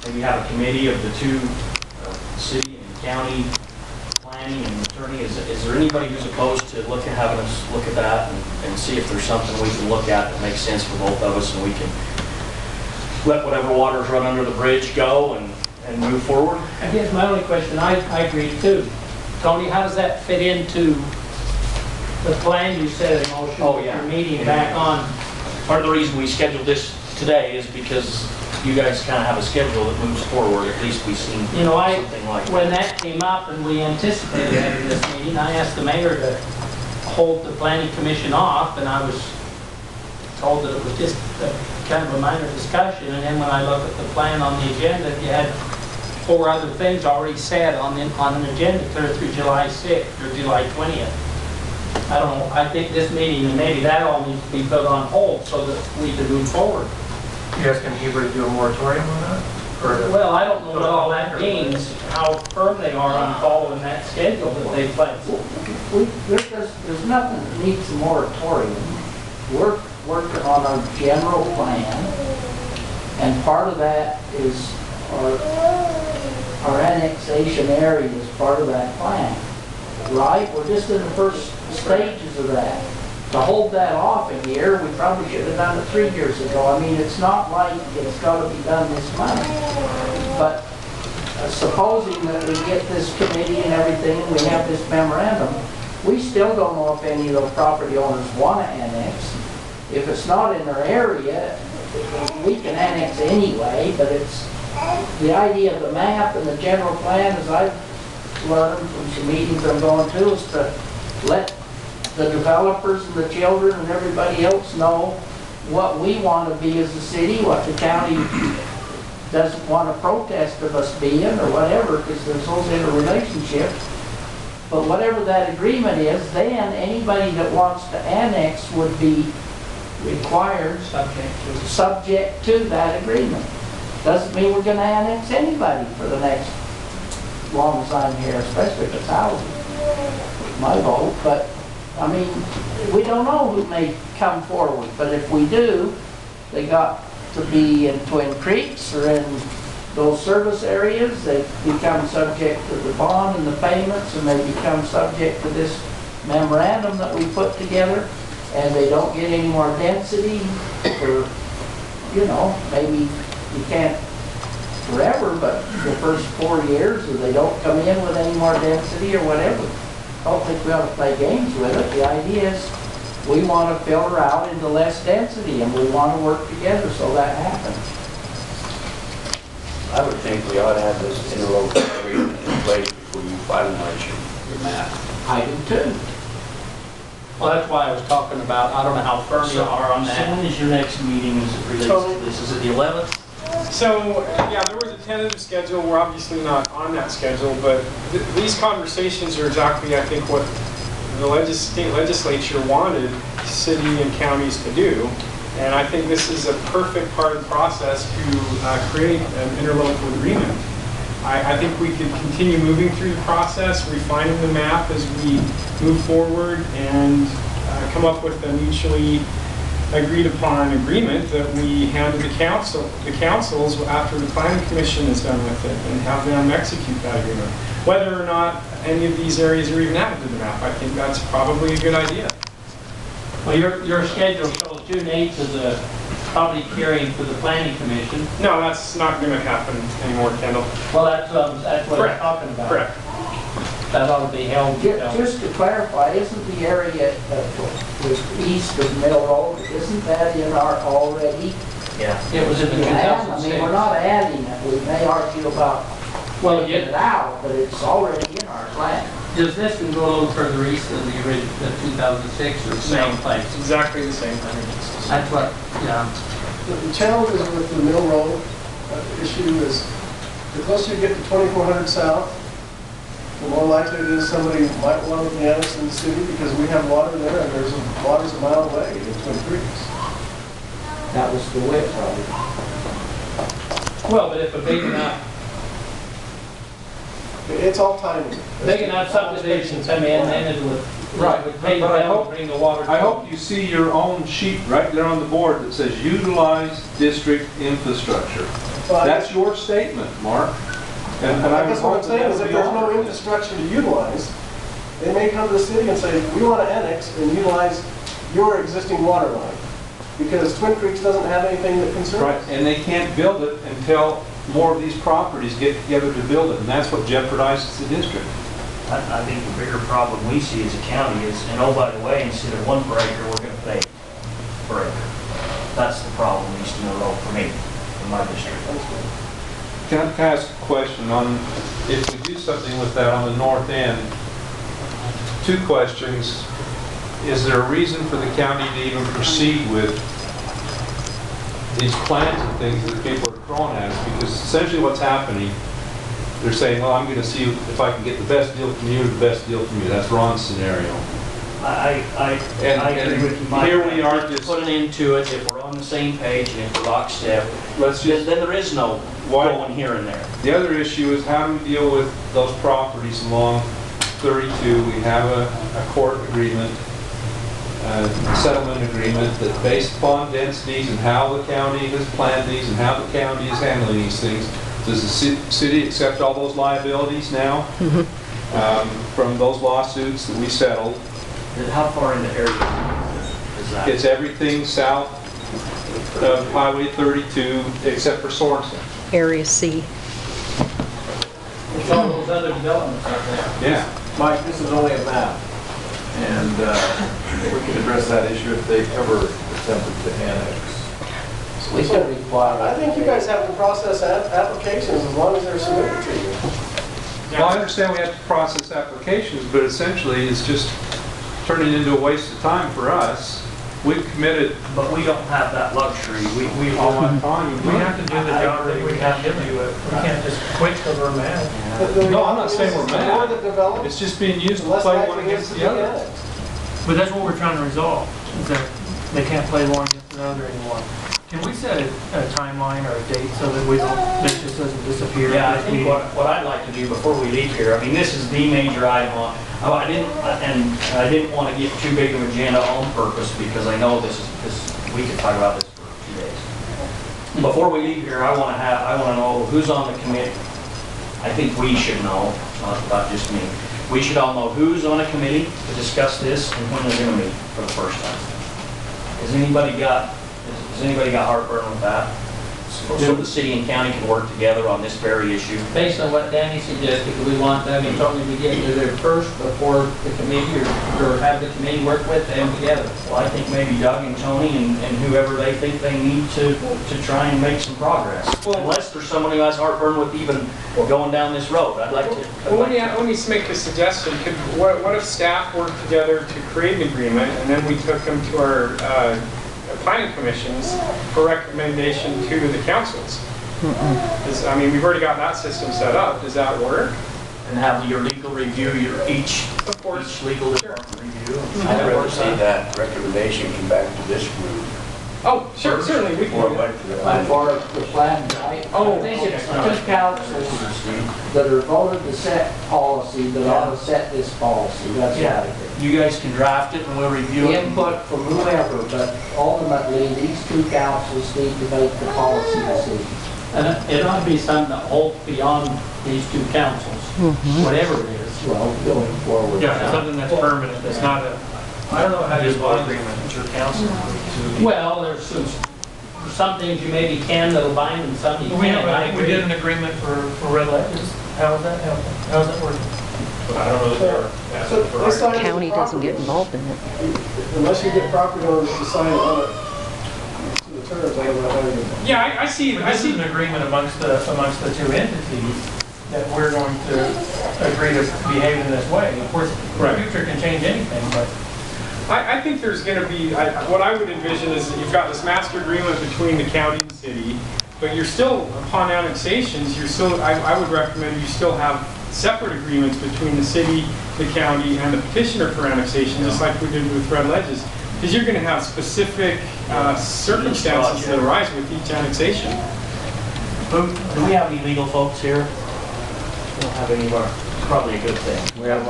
maybe have a committee of the two, city and county planning and attorney. Is there anybody who's opposed to having us look at that and see if there's something we can look at that makes sense for both of us, and we can let whatever waters run under the bridge go and move forward? I guess my only question, I agree too. Tony, how does that fit into the plan you set in motion? Oh, yeah. Your meeting back on. Part of the reason we scheduled this today is because you guys kind of have a schedule that moves forward. At least we've seen You know, something like that. when that came up and we anticipated having this meeting, I asked the mayor to hold the planning commission off, and I was told that it was just kind of a minor discussion. And then when I look at the plan on the agenda, you had 4 other things already said on an agenda clear through July 6th or July 20th. I don't know, I think this meeting, and maybe that all needs to be put on hold so that we can move forward. You asking Heber to do a moratorium on that? Or Well, I don't know what all that means, how firm they are on following that schedule that they've placed. There's nothing that needs a moratorium. We're working on our general plan, and part of that is our annexation area is part of that plan, right? We're just in the first stages of that. To hold that off a year, we probably should have done it 3 years ago. I mean, it's not like it's got to be done this month. But supposing that we get this committee and everything, and we have this memorandum, we still don't know if any of those property owners want to annex. If it's not in their area, we can annex anyway, but it's the idea of the map and the general plan, as I've learned from some meetings I'm going to, is to let the developers and the children and everybody else know what we want to be as a city, what the county doesn't want to protest of us being, or whatever, because there's those interrelationships. But whatever that agreement is, then anybody that wants to annex would be required, subject to that agreement. Doesn't mean we're going to annex anybody for the next, as long as I'm here, especially if it's housing, my vote. But I mean, we don't know who may come forward, but if we do, they got to be in Twin Creeks or in those service areas. They become subject to the bond and the payments, and they become subject to this memorandum that we put together, and they don't get any more density for, you know, maybe you can't forever, but the first 4 years, or they don't come in with any more density or whatever. I don't think we ought to play games with it. The idea is we want to filter out into less density, and we want to work together so that happens. I would think we ought to have this interlocal agreement in place before you finalize your map. I do too. Well, that's why I was talking about, I don't know how firm you are on So that. when is your next meeting as it relates to this? Is it the 11th? So, yeah, there was a tentative schedule. We're obviously not on that schedule, but these conversations are exactly, I think, what the state legislature wanted city and counties to do. And I think this is a perfect part of the process to create an interlocal agreement. I think we could continue moving through the process, refining the map as we move forward, and come up with a mutually agreed upon agreement that we hand to the councils after the planning commission is done with it, and have them execute that agreement. Whether or not any of these areas are even added to the map, I think that's probably a good idea. Well, your schedule shows June 8th as a public hearing for the planning commission. No, that's not going to happen anymore, Kendall. Well, that's what I'm Correct. talking about. Correct. That ought to be held. Just to clarify, isn't the area east of Mill Road, isn't that in our already? Yeah. It was in the I 2006. mean, we're not adding it. We may argue about Well, taking it out, but it's already in our plan. does this one go a little further east than the original, the 2006, or the same place? It's exactly the same. That's what, yeah. The challenge is with the Mill Road issue is the closer you get to 2400 South, the more likely it is somebody might want to be annexed in the city because we have water there and there's water's a mile away in Twin Creeks. That was the width of it. Well, but if a big enough It's all timing. subdivision come in, then it would, Right, would pay but I them to hope- bring the water. I hope you see your own sheet right there on the board that says utilize district infrastructure. Well, I That's guess- your statement, Mark. And I guess what I'm hope saying that is if that'll be there's no honored. infrastructure to utilize, they may come to the city and say, we want to annex and utilize your existing water line. Because Twin Creeks doesn't have anything that concerns Right, us. and they can't build it until more of these properties get together to build it, and that's what jeopardizes the district. I think the bigger problem we see as a county is, and oh, by the way, instead of 1 per acre, we're gonna pay per acre. That's the problem east of the road for me, in my district. Can I ask a question on, if we do something with that on the north end, 2 questions. Is there a reason for the county to even proceed with these plans and things that people are throwing at us? Because essentially what's happening, they're saying, well, I'm going to see if I can get the best deal from you or the best deal from you. That's Ron's scenario. I agree with you, Mike. Here we are just, Put an end to it, if we're on the same page and if we're lockstep, let's then just, there is no Why- going here and there. the other issue is how do we deal with those properties along 32? We have a court agreement, a settlement agreement that based upon densities and how the county has planned these and how the county is handling these things. Does the city accept all those liabilities now from those lawsuits that we settled? How far in the area is that? It's everything south of Highway 32 except for Sorensen. Area C. It's all those other developments out there. Yeah. Mike, this is only a map, and we can address that issue if they ever attempted to annex. We could require. I think you guys have to process applications as long as they're submitted to you. Well, I understand we have to process applications, but essentially it's just turning into a waste of time for us. We've committed But we don't have that luxury. We all that time. We have to do the job that we have to do. We can't just quit because we're mad. No, I'm not saying we're The more mad. that develop, It's just being used the to less play one likely it is against to be the other. annexed. But that's what we're trying to resolve, is that they can't play one against another anymore. Can we set a timeline or a date so that we don't, this just doesn't disappear? Yeah, I think what I'd like to do before we leave here, I mean, this is the major item on, I didn't want to get too big of an agenda on purpose because I know this, we could talk about this for 2 days. Before we leave here, I want to know who's on the committee. I think we should know, not just me. We should all know who's on a committee to discuss this and when they're going to meet for the first time. Has anybody got heartburn with that? So the city and county can work together on this very issue. Based on what Danny suggested, we want them to probably begin to there first before the committee or have the committee work with them together. Well, I think maybe Doug and Tony and whoever they think they need to try and make some progress. Unless there's someone who has heartburn with even going down this road. I'd like to. Well, let me make a suggestion. What if staff worked together to create an agreement, and then we took them to our planning commissions for recommendation to the councils? I mean, we've already got that system set up. Does that work? And have your legal review, each legal department review. I'd rather see that recommendation come back to this group. Oh, sure, certainly, we Or can. wait for the As far as the plan, I think it's 2 councils that are voted to set policy that ought to set this policy. That's what I think. You guys can draft it and we'll review it. Input from whoever, but ultimately, these 2 councils need to make the policy decisions. And it ought to be something that holds beyond these 2 councils, whatever it is. Well, going forward. Yeah, something that's permanent, that's not a, I don't know how you Just agreement, it's your council. Well, there's some things you maybe can that'll bind and some you we can't. I have, we agree. did an agreement for red ledges. How is that helping? How's that working? I don't know that So they're this side is the County doesn't get property. involved in it. Unless you get property owners to sign on it to the terms, I don't know how you. Yeah, I see. But this is an agreement amongst the 2 entities that we're going to agree to behave in this way. Of course, the future can change anything, but I think there's going to be, what I would envision is that you've got this master agreement between the county and the city, but you're still, upon annexations, you're still, I would recommend you still have separate agreements between the city, the county, and the petitioner for annexation, just like we did with Red Ledges. Because you're going to have specific circumstances that arise with each annexation. Do we have any legal folks here? We don't have any of our probably a good thing. That's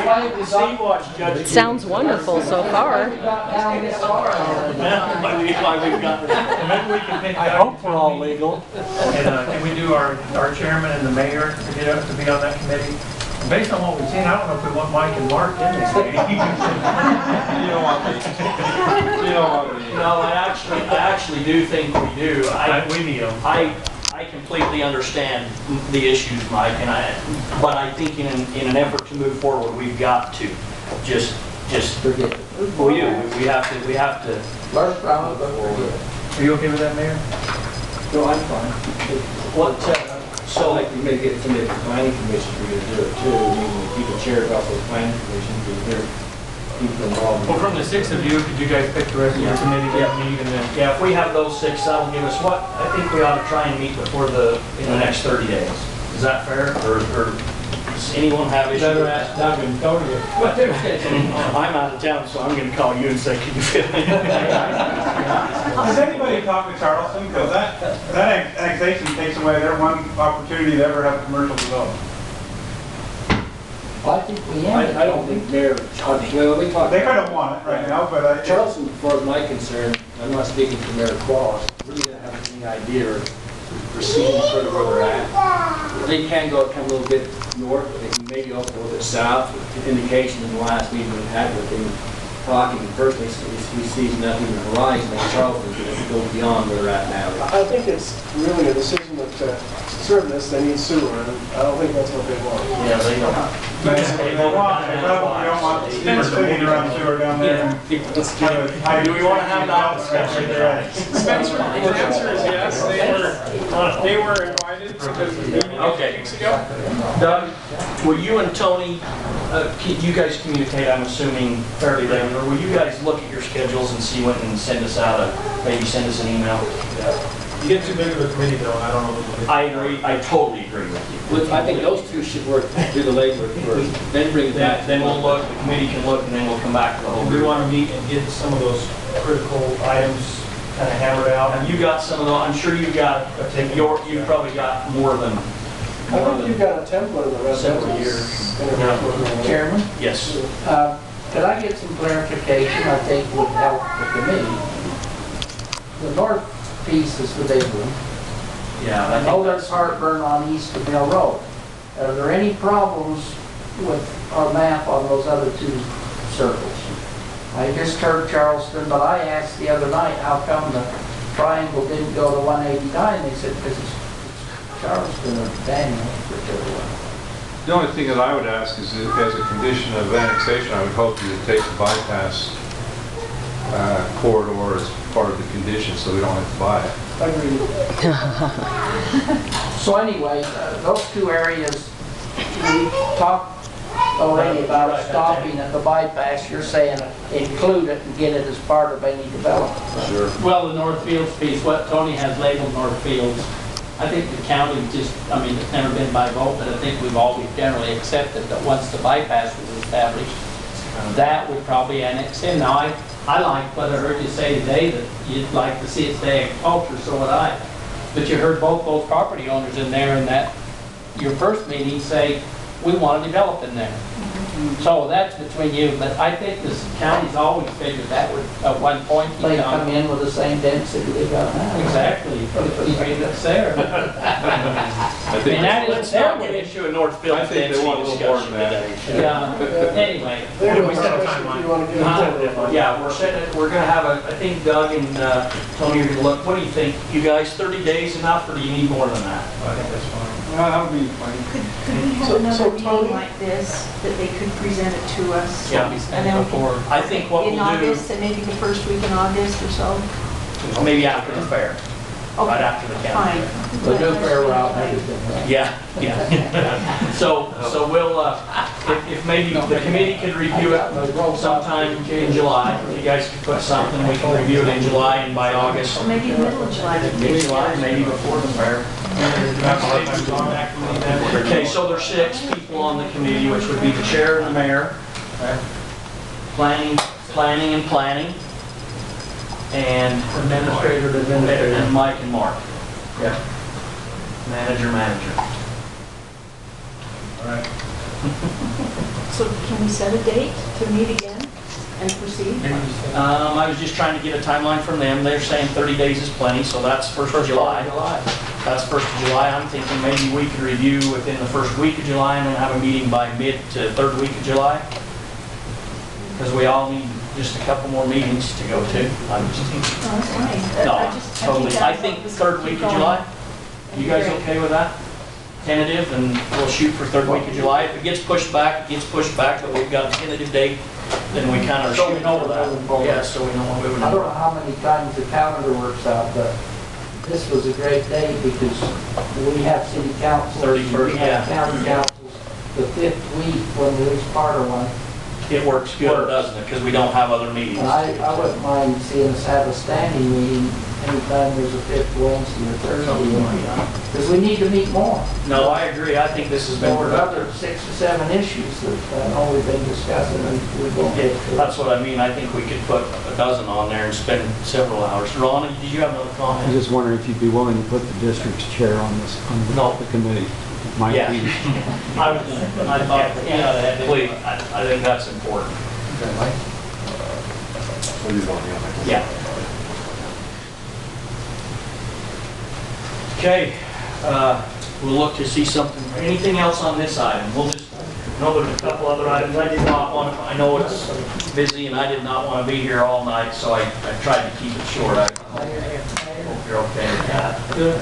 why we Steve got, watched Judge. Sounds wonderful so far. we got down this far. Why we've got. Maybe we can pick. I hope we're all legal. And can we do our chairman and the mayor to get up to be on that committee? Based on what we've seen, I don't know if we want Mike and Mark in this meeting. You don't want me. You don't want me. No, I actually do think we do. We need them. I completely understand the issues, Mike, but I think in an effort to move forward, we've got to just Forget it. we do. We have to. Learn from it, but forget it. Are you okay with that, Mayor? No, I'm fine. What? So like you may get somebody from the planning commission for you to do it too. I mean, when people chair about those planning commissions, they're people involved. Well, from the 6 of you, could you guys pick the rest of your committee to meet and then? Yeah, if we have those 6, that'll give us what? I think we ought to try and meet before in the next 30 days. Is that fair? Or does anyone have issues? Better ask Doug and Tony what their schedule is. I'm out of town, so I'm gonna call you and say, can you fit in? Has anybody talked to Charleston? Because that annexation takes away their one opportunity to ever have commercial development. Well, I think we ended. I don't think they're, well, we talked. They kind of want it right now, but Charleston, as far as my concern, I'm not speaking for Mayor Claus, really don't have any idea or proceeding further where they're at. They can come a little bit north, but they can maybe also a little bit south. The indication in the last meeting we had with him talking, personally, he sees nothing in the horizon, like Charleston's going to go beyond where they're at now. I think it's really a decision that to serve this, they need sewer, and I don't think that's what they want. Yeah, they don't. they probably don't want Heber City to run sewer down there. Do we want to have that discussion? Spencer, the answer is yes. They were invited to the meeting a few weeks ago. Doug, will you and Tony, you guys communicate, I'm assuming, fairly regular. Will you guys look at your schedules and see when and send us out maybe send us an email? You get too big of a committee though, and I don't know. I agree, I totally agree with you. I think those two should work, do the legwork first, then bring it back. Then we'll look, the committee can look, and then we'll come back to the whole We group. want to meet and get some of those critical items kind of hammered out. And you got some of those, I'm sure you've probably got more than. I think you've got a template of the rest of Several it. years. Chairman, Yes. could I get some clarification, I think would help the committee? The north piece is the big one. Yeah, I know there's heartburn on East of Mill Road. Are there any problems with our map on those other 2 circles? I just heard Charleston, but I asked the other night, how come the triangle didn't go to 189? They said, because it's Charleston or Daniel, whichever one. The only thing that I would ask is that as a condition of annexation, I would hope you would take the bypass corridor as part of the condition so we don't have to buy it. Agreed. So anyway, those 2 areas, we talked already about stopping at the bypass. You're saying include it and get it as part of any development. Sure. Well, the North Fields piece, what Tony has labeled North Fields, I think the county just, I mean, it's never been by vote, but I think we've always generally accepted that once the bypass was established, that would probably annex in. Now, I like what I heard you say today, that you'd like to see it stay agriculture, so would I. But you heard both those property owners in there in that, your first meeting say, we want to develop in there. So that's between you, but I think this county's always figured that would, at one point, They become. come in with the same density they got now. Exactly, if it's there. I I mean, think, that is Let's not get terrible. into a Northfield I think they want a density little more than discussion that. today. Yeah, anyway. They're we the set a question timeline? if you want to get into it. Yeah, we're gonna have I think Doug and Tony are gonna look, what do you think? You guys, 30 days enough, or do you need more than that? I think that's fine. that would be fine. Could we have So another meeting Tony- like this, that they could present it to us? Yeah. And then we Before. I think what in we'll do, August, and maybe the first week in August or so? maybe after the fair, right Okay, after the county. fine. The new fair route and everything. Yeah, yeah. So we'll, if maybe the committee could review it sometime in July, if you guys could put something, we can review it in July, and by August, Or maybe the middle of July. mid-July, maybe before the fair. Okay, so there's 6 people on the committee, which would be the chair and the mayor, planning, and Administrator. and Mike and Mark. Yeah. Manager. All right. So can we set a date to meet again and proceed? I was just trying to get a timeline from them. They're saying 30 days is plenty, so that's 1st of July. That's 1st of July. I'm thinking maybe we could review within the 1st week of July and then have a meeting by mid to 3rd week of July. Because we all need just a couple more meetings to go to. I'm just, No, that's fine. no, totally. I think 3rd week of July. You guys okay with that? Tentative, and we'll shoot for 3rd week of July. If it gets pushed back, it gets pushed back, but we've got a tentative date, then we kind of So we shoot know for we're moving that. forward. Yeah, so we know what we're moving I don't on. know how many times the calendar works out, but this was a great day because we have city councils. 31st, We have yeah. county councils the 5th week when there is part of one. It works good, doesn't it? Because we don't have other meetings. And I wouldn't mind seeing us have a standing meeting anytime there's a 5th Wednesday or Thursday. Because we need to meet more. No, I agree. I think this has been There were productive. other 6 or 7 issues that I know we've been discussing and we won't get to. That's what I mean. I think we could put a dozen on there and spend several hours. Ron, did you have another I was comment? just wondering if you'd be willing to put the district's chair on this, on No. the committee. Might Yeah. be. I thought, yeah, please, I think that's important. What do you want, Yeah. Okay, we'll look to see something, anything else on this item? We'll just, no, there's a couple other items. I did not want to, I know it's busy and I did not want to be here all night, so I tried to keep it short. I hope you're okay with that. Good.